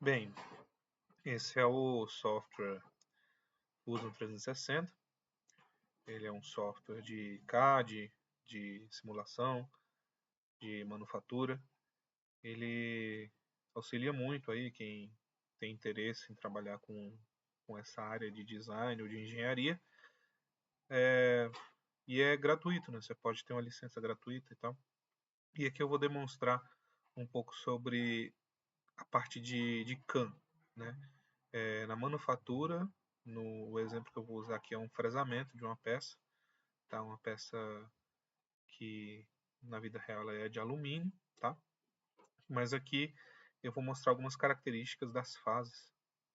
Bem, esse é o software Fusion 360. Ele é um software de CAD, de simulação, de manufatura. Ele auxilia muito aí quem tem interesse em trabalhar com essa área de design ou de engenharia. E é gratuito, né? Você pode ter uma licença gratuita e tal. E aqui eu vou demonstrar um pouco sobre a parte de CAM, né? Na manufatura, o exemplo que eu vou usar aqui é um fresamento de uma peça, tá? Uma peça que na vida real ela é de alumínio, tá? Mas aqui eu vou mostrar algumas características das fases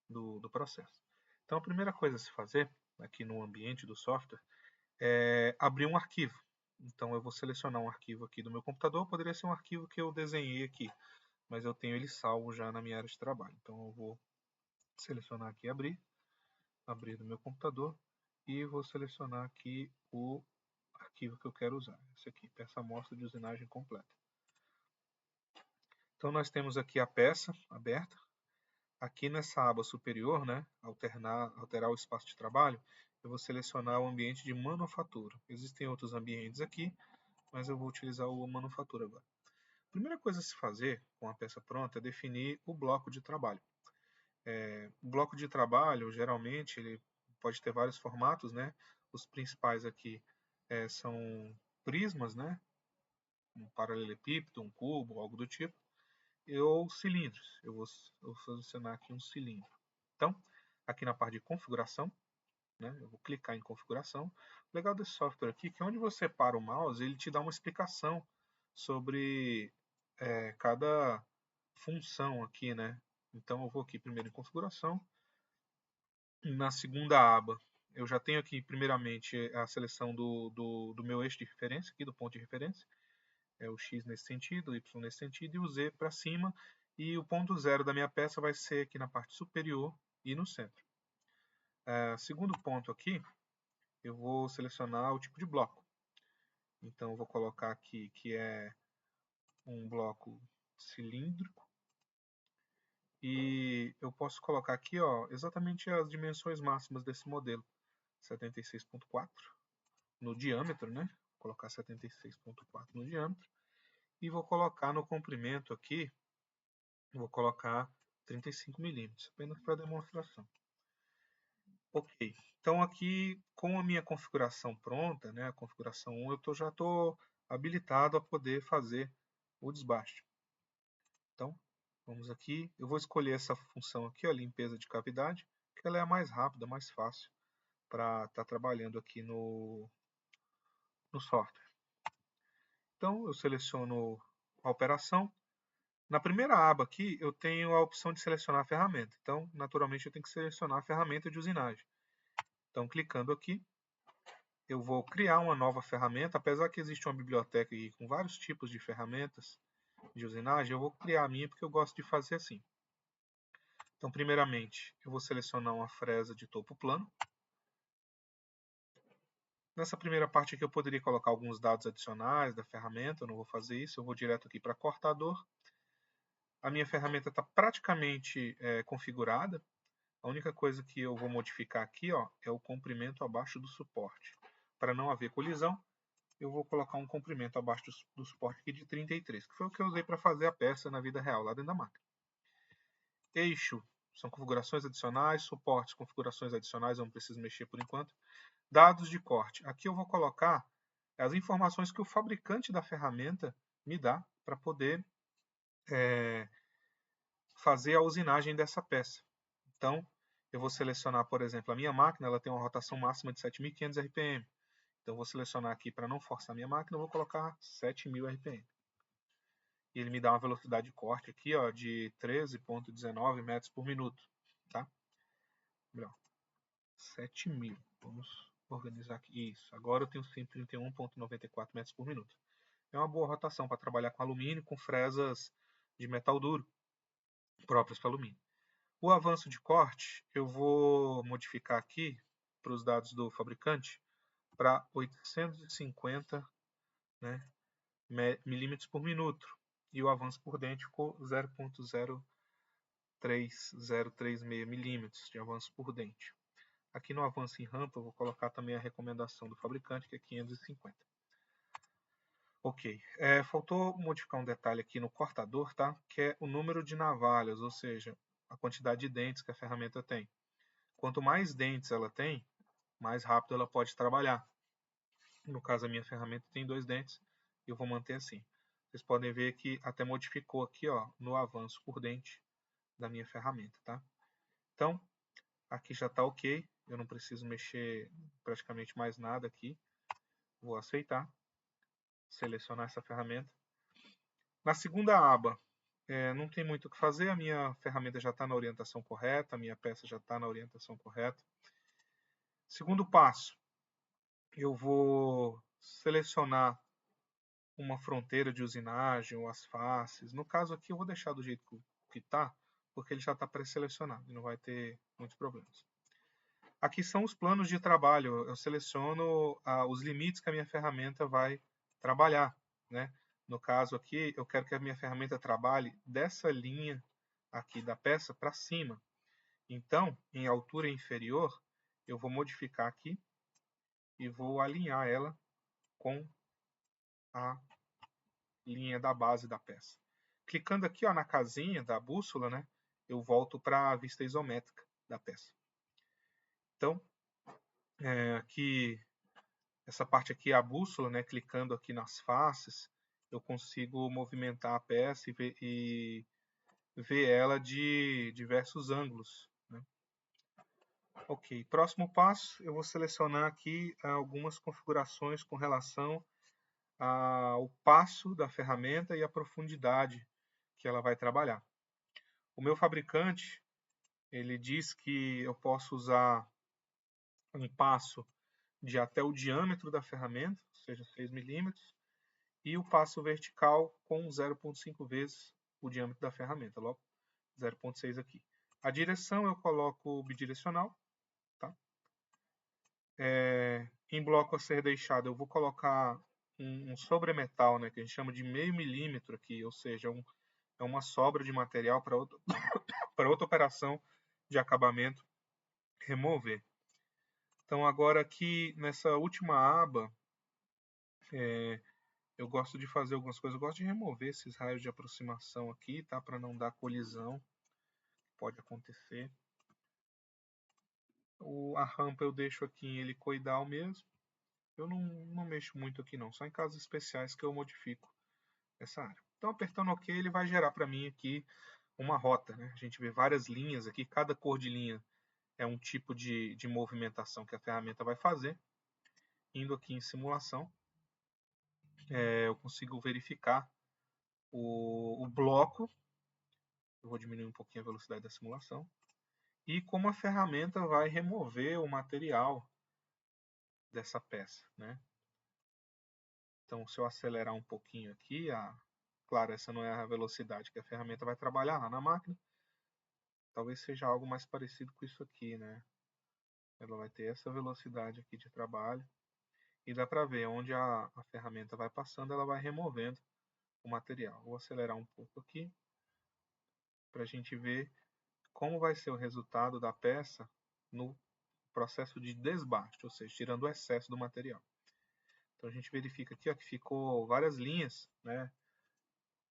do processo. Então a primeira coisa a se fazer aqui no ambiente do software é abrir um arquivo. Então eu vou selecionar um arquivo aqui do meu computador, poderia ser um arquivo que eu desenhei aqui, mas eu tenho ele salvo já na minha área de trabalho. Então eu vou selecionar aqui abrir do meu computador e vou selecionar aqui o arquivo que eu quero usar. Esse aqui, peça amostra de usinagem completa. Então nós temos aqui a peça aberta. Aqui nessa aba superior, né, alterar o espaço de trabalho, eu vou selecionar o ambiente de manufatura. Existem outros ambientes aqui, mas eu vou utilizar o manufatura agora. A primeira coisa a se fazer com a peça pronta é definir o bloco de trabalho. O bloco de trabalho, geralmente, ele pode ter vários formatos, né? Os principais aqui são prismas, né? Um paralelepípedo, um cubo, algo do tipo, ou cilindros. Eu vou selecionar aqui um cilindro. Então, aqui na parte de configuração, né? Eu vou clicar em configuração. O legal desse software aqui é que onde você para o mouse, ele te dá uma explicação sobre cada função aqui, né? Então eu vou aqui primeiro em configuração. Na segunda aba, eu já tenho aqui primeiramente a seleção do meu eixo de referência, aqui do ponto de referência. É o X nesse sentido, o Y nesse sentido, e o Z para cima. E o ponto zero da minha peça vai ser aqui na parte superior e no centro. Segundo ponto aqui, eu vou selecionar o tipo de bloco. Então, eu vou colocar aqui que é um bloco cilíndrico. E eu posso colocar aqui exatamente as dimensões máximas desse modelo. 76.4 no diâmetro, né? Vou colocar 76.4 no diâmetro. E vou colocar no comprimento aqui, vou colocar 35 milímetros, apenas para demonstração. Ok, então aqui com a minha configuração pronta, né, a configuração 1, eu já estou habilitado a poder fazer o desbaste. Então, vamos aqui, eu vou escolher essa função aqui, a limpeza de cavidade, que ela é a mais rápida, mais fácil para estar trabalhando aqui no software. Então, eu seleciono a operação. Na primeira aba aqui, eu tenho a opção de selecionar a ferramenta. Então, naturalmente, eu tenho que selecionar a ferramenta de usinagem. Então, clicando aqui, eu vou criar uma nova ferramenta. Apesar que existe uma biblioteca aqui com vários tipos de ferramentas de usinagem, eu vou criar a minha porque eu gosto de fazer assim. Então, primeiramente, eu vou selecionar uma fresa de topo plano. Nessa primeira parte aqui, eu poderia colocar alguns dados adicionais da ferramenta. Eu não vou fazer isso. Eu vou direto aqui para cortador. A minha ferramenta está praticamente configurada. A única coisa que eu vou modificar aqui é o comprimento abaixo do suporte. Para não haver colisão, eu vou colocar um comprimento abaixo do suporte aqui de 33, que foi o que eu usei para fazer a peça na vida real, lá dentro da máquina. Eixo, são configurações adicionais, suportes, configurações adicionais, eu não preciso mexer por enquanto. Dados de corte, aqui eu vou colocar as informações que o fabricante da ferramenta me dá para poder fazer a usinagem dessa peça. Então, eu vou selecionar, por exemplo, a minha máquina, ela tem uma rotação máxima de 7.500 RPM. Então, eu vou selecionar aqui para não forçar a minha máquina, eu vou colocar 7.000 RPM. E ele me dá uma velocidade de corte aqui de 13,19 metros por minuto. Tá? Melhor, 7.000. Vamos organizar aqui. Isso. Agora eu tenho 131,94 metros por minuto. É uma boa rotação para trabalhar com alumínio, com fresas de metal duro, próprias para alumínio. O avanço de corte, eu vou modificar aqui para os dados do fabricante para 850 milímetros por minuto. E o avanço por dente ficou 0,0 3,036 milímetros de avanço por dente. Aqui no avanço em rampa, eu vou colocar também a recomendação do fabricante, que é 550. Ok, faltou modificar um detalhe aqui no cortador, tá? Que é o número de navalhas, ou seja, a quantidade de dentes que a ferramenta tem. Quanto mais dentes ela tem, mais rápido ela pode trabalhar. No caso, a minha ferramenta tem 2 dentes, e eu vou manter assim. Vocês podem ver que até modificou aqui, ó, no avanço por dente da minha ferramenta, tá? Então, aqui já está ok, eu não preciso mexer praticamente mais nada aqui. Vou aceitar, selecionar essa ferramenta. Na segunda aba, não tem muito o que fazer, a minha ferramenta já está na orientação correta, a minha peça já está na orientação correta. Segundo passo, eu vou selecionar uma fronteira de usinagem ou as faces. No caso aqui eu vou deixar do jeito que está, porque ele já está pré-selecionado e não vai ter muitos problemas. Aqui são os planos de trabalho. Eu seleciono os limites que a minha ferramenta vai trabalhar, né? No caso aqui, eu quero que a minha ferramenta trabalhe dessa linha aqui da peça para cima. Então, em altura inferior, eu vou modificar aqui e vou alinhar ela com a linha da base da peça. Clicando aqui, ó, na casinha da bússola, né, eu volto para a vista isométrica da peça. Então, aqui, essa parte aqui é a bússola, né, clicando aqui nas faces, eu consigo movimentar a peça e ver ela de diversos ângulos, né? Ok, próximo passo, eu vou selecionar aqui algumas configurações com relação ao passo da ferramenta e a profundidade que ela vai trabalhar. O meu fabricante, ele diz que eu posso usar um passo de até o diâmetro da ferramenta, ou seja, 6 milímetros, e o passo vertical com 0,5 vezes o diâmetro da ferramenta, logo 0,6 aqui. A direção eu coloco bidirecional, tá? Em bloco a ser deixado eu vou colocar um sobremetal, né, que a gente chama de meio milímetro aqui, ou seja, é uma sobra de material para outra operação de acabamento remover. Então agora aqui nessa última aba, eu gosto de fazer algumas coisas, eu gosto de remover esses raios de aproximação aqui, tá? Para não dar colisão, pode acontecer. A rampa eu deixo aqui em helicoidal mesmo. Eu não mexo muito aqui não, só em casos especiais que eu modifico essa área. Então apertando OK, ele vai gerar para mim aqui uma rota, né? A gente vê várias linhas aqui, cada cor de linha é um tipo de movimentação que a ferramenta vai fazer. Indo aqui em simulação, eu consigo verificar o bloco. Eu vou diminuir um pouquinho a velocidade da simulação. E como a ferramenta vai remover o material dessa peça, né? Então, se eu acelerar um pouquinho aqui, claro, essa não é a velocidade que a ferramenta vai trabalhar lá na máquina. Talvez seja algo mais parecido com isso aqui, né? Ela vai ter essa velocidade aqui de trabalho. E dá para ver onde a ferramenta vai passando, ela vai removendo o material. Vou acelerar um pouco aqui para a gente ver como vai ser o resultado da peça no processo de desbaste, ou seja, tirando o excesso do material. Então a gente verifica aqui, ó, que ficou várias linhas, né,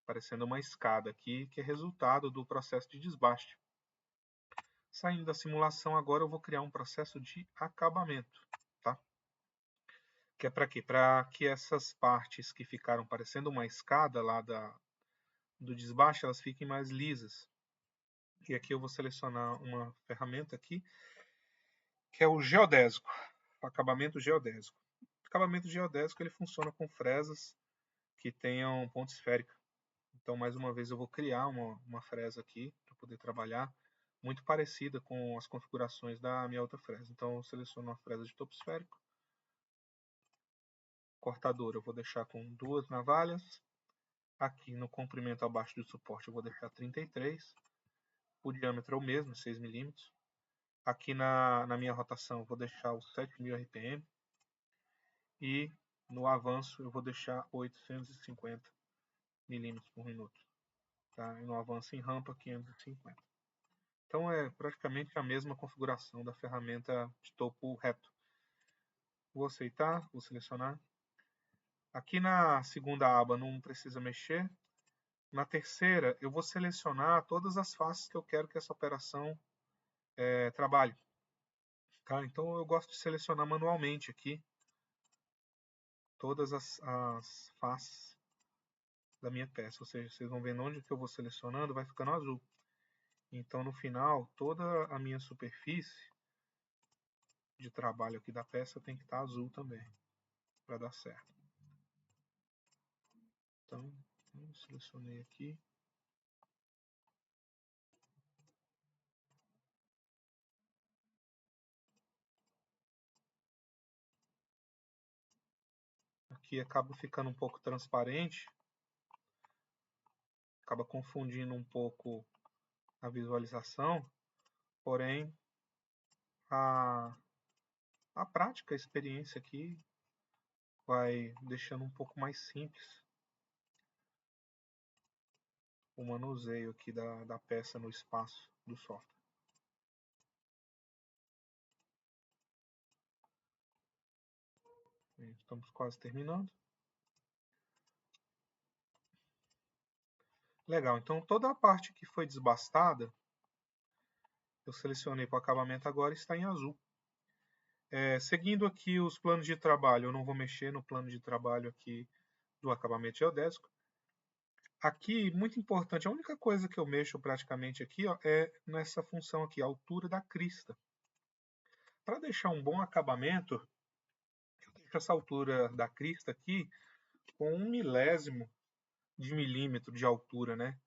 parecendo uma escada aqui, que é resultado do processo de desbaste. Saindo da simulação agora, eu vou criar um processo de acabamento, tá? Que é para quê? Para que essas partes que ficaram parecendo uma escada lá do desbaste, elas fiquem mais lisas. E aqui eu vou selecionar uma ferramenta aqui, que é o geodésico, o acabamento geodésico. O acabamento geodésico ele funciona com fresas que tenham ponta esférica. Então, mais uma vez, eu vou criar uma fresa aqui para poder trabalhar, muito parecida com as configurações da minha outra fresa. Então, eu seleciono uma fresa de topo esférico. Cortador eu vou deixar com 2 navalhas. Aqui no comprimento abaixo do suporte eu vou deixar 33. O diâmetro é o mesmo, 6 milímetros. Aqui na minha rotação eu vou deixar os 7.000 RPM. E no avanço eu vou deixar 850 milímetros por minuto. Tá? E no avanço em rampa 550. Então é praticamente a mesma configuração da ferramenta de topo reto. Vou aceitar, vou selecionar. Aqui na segunda aba não precisa mexer. Na terceira, eu vou selecionar todas as faces que eu quero que essa operação trabalhe. Tá? Então eu gosto de selecionar manualmente aqui todas as faces da minha peça. Ou seja, vocês vão vendo onde que eu vou selecionando, vai ficando azul. Então no final, toda a minha superfície de trabalho aqui da peça tem que estar azul também, para dar certo. Então, eu selecionei aqui. Aqui acaba ficando um pouco transparente, acaba confundindo um pouco a visualização, porém a prática, a experiência aqui vai deixando um pouco mais simples o manuseio aqui da peça no espaço do software. Estamos quase terminando. Legal, então toda a parte que foi desbastada, eu selecionei para o acabamento agora, está em azul. Seguindo aqui os planos de trabalho, eu não vou mexer no plano de trabalho aqui do acabamento geodésico. Aqui, muito importante, a única coisa que eu mexo praticamente aqui é nessa função aqui, a altura da crista. Para deixar um bom acabamento, eu deixo essa altura da crista aqui com 1 milésimo de milímetro de altura, né?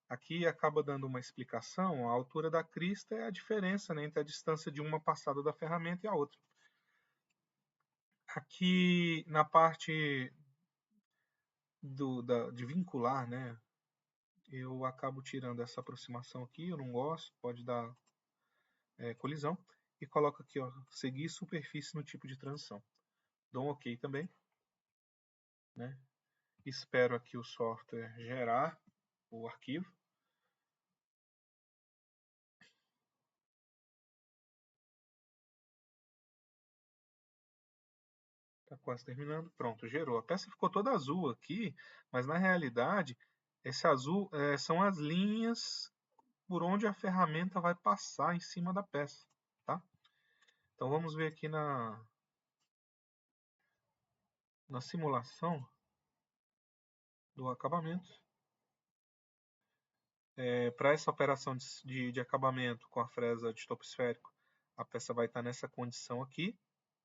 Aqui acaba dando uma explicação, a altura da crista é a diferença, né, entre a distância de uma passada da ferramenta e a outra. Aqui na parte de vincular, né, eu acabo tirando essa aproximação aqui, eu não gosto, pode dar colisão, e coloco aqui, ó, seguir superfície no tipo de transição. Dou um OK também, né? Espero aqui o software gerar o arquivo. Está quase terminando. Pronto, gerou. A peça ficou toda azul aqui, mas na realidade, esse azul são as linhas por onde a ferramenta vai passar em cima da peça. Tá? Então vamos ver aqui na simulação do acabamento. Para essa operação de acabamento com a fresa de topo esférico, a peça vai estar nessa condição aqui.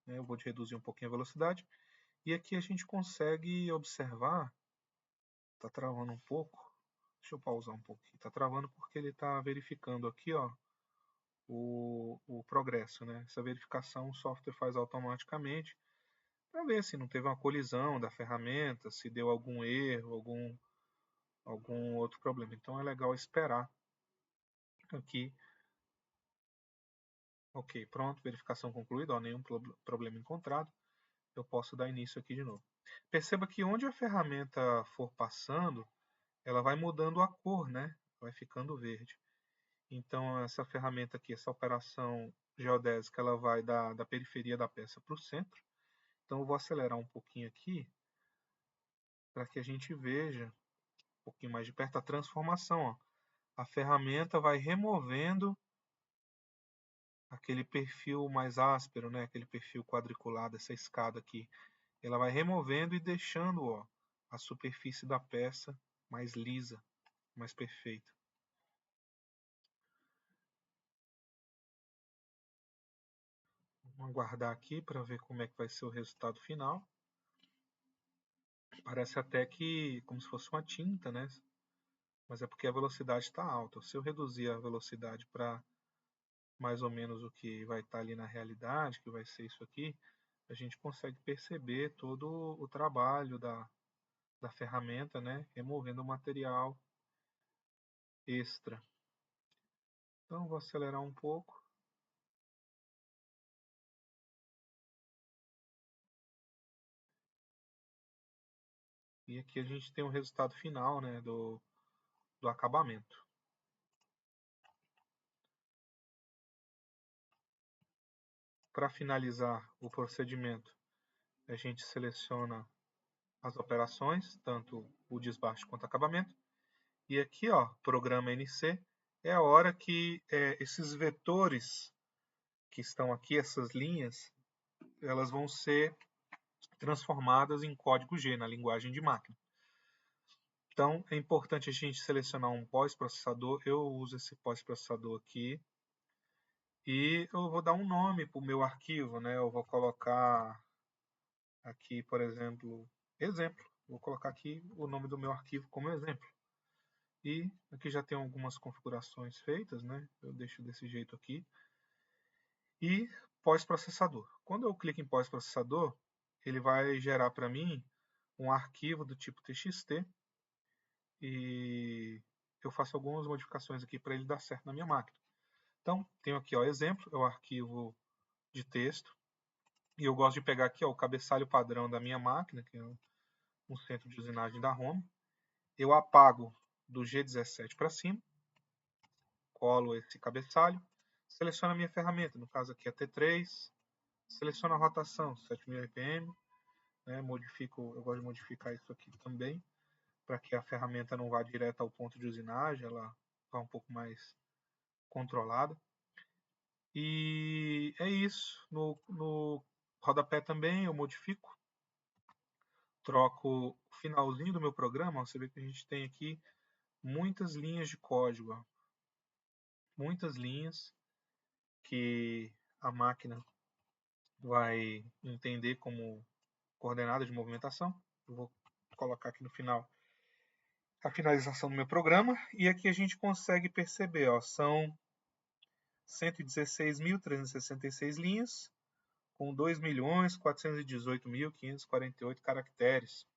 Né? Eu vou reduzir um pouquinho a velocidade. E aqui a gente consegue observar, está travando um pouco, deixa eu pausar um pouquinho, está travando porque ele está verificando aqui ó, o progresso. Né? Essa verificação o software faz automaticamente para ver se não teve uma colisão da ferramenta, se deu algum erro, algum outro problema. Então é legal esperar aqui. Ok, pronto, verificação concluída, ó, nenhum problema encontrado. Eu posso dar início aqui de novo. Perceba que onde a ferramenta for passando, ela vai mudando a cor, né? Vai ficando verde. Então essa ferramenta aqui, essa operação geodésica, ela vai da periferia da peça para o centro. Então eu vou acelerar um pouquinho aqui para que a gente veja um pouquinho mais de perto a transformação. Ó. A ferramenta vai removendo aquele perfil mais áspero, né? Aquele perfil quadriculado, essa escada aqui. Ela vai removendo e deixando ó, a superfície da peça mais lisa, mais perfeita. Vamos aguardar aqui para ver como é que vai ser o resultado final. Parece até que como se fosse uma tinta, né? Mas é porque a velocidade está alta. Se eu reduzir a velocidade para mais ou menos o que vai estar ali na realidade, que vai ser isso aqui, a gente consegue perceber todo o trabalho da ferramenta, né? Removendo o material extra. Então, vou acelerar um pouco. E aqui a gente tem o resultado final, né, do acabamento. Para finalizar o procedimento, a gente seleciona as operações, tanto o desbaste quanto o acabamento. E aqui, ó, programa NC, é a hora que esses vetores que estão aqui, essas linhas, elas vão ser transformadas em código G, na linguagem de máquina. Então, é importante a gente selecionar um pós-processador. Eu uso esse pós-processador aqui. E eu vou dar um nome para o meu arquivo, né? Eu vou colocar aqui, por exemplo, exemplo. Vou colocar aqui o nome do meu arquivo como exemplo. E aqui já tem algumas configurações feitas, né? Eu deixo desse jeito aqui. E pós-processador. Quando eu clico em pós-processador, ele vai gerar para mim um arquivo do tipo txt e eu faço algumas modificações aqui para ele dar certo na minha máquina. Então, tenho aqui o exemplo, é o arquivo de texto. E eu gosto de pegar aqui ó, o cabeçalho padrão da minha máquina, que é um centro de usinagem da Home. Eu apago do G17 para cima, colo esse cabeçalho, seleciono a minha ferramenta, no caso aqui é T3, seleciono a rotação, 7000 RPM, né, eu gosto de modificar isso aqui também, para que a ferramenta não vá direto ao ponto de usinagem, ela vá um pouco mais controlada. E é isso. No rodapé também eu modifico, troco o finalzinho do meu programa. Você vê que a gente tem aqui muitas linhas de código, muitas linhas que a máquina vai entender como coordenada de movimentação. Eu vou colocar aqui no final a finalização do meu programa e aqui a gente consegue perceber, ó, são 116.366 linhas com 2.418.548 caracteres.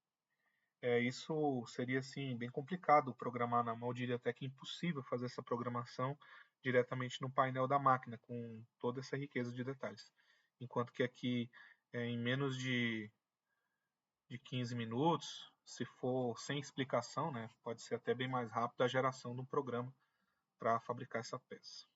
Isso seria assim bem complicado programar na mão, eu diria até que impossível fazer essa programação diretamente no painel da máquina com toda essa riqueza de detalhes. Enquanto que aqui em menos de 15 minutos, se for sem explicação, né, pode ser até bem mais rápido a geração de um programa para fabricar essa peça.